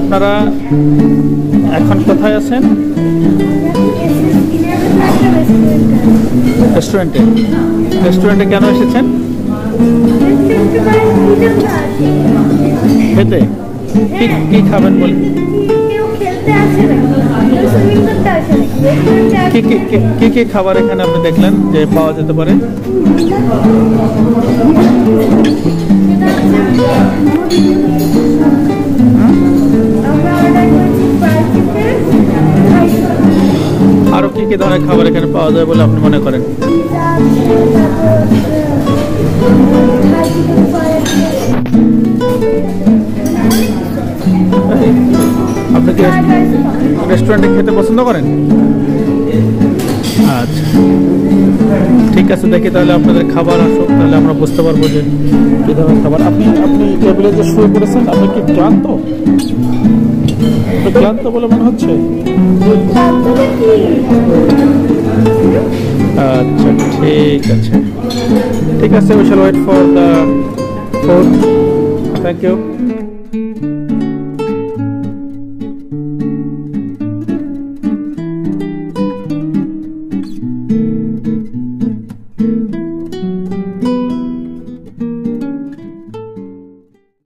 আপনারা এখন কোথায় আছেন? রেস্টুরেন্টে। রেস্টুরেন্টে কেন এসেছেন? খেতে? কি খাবেন বলে? কি কি খাবার এখানে আপনি দেখলেন যে পাওয়া যেতে পারে? আরো কি কি ধরনের খাবার এখানে পাওয়া যায় বলে আপনি মনে করেন? আপনি কি রেস্টুরেন্টে খেতে পছন্দ করেন? আচ্ছা, ঠিক আছে, দেখি তাহলে আপনাদের খাবার আসুক, তাহলে আমরা বুঝতে পারবো যে কি ধরনের খাবার। আপনি টেবিলে যে শুয়ে পড়েছেন, আপনি কি ক্লান্ত? ক্লান্ত বলে মনে হচ্ছে। আচ্ছা, ঠিক আছে, ঠিক আছে, we shall wait for the food. Thank you.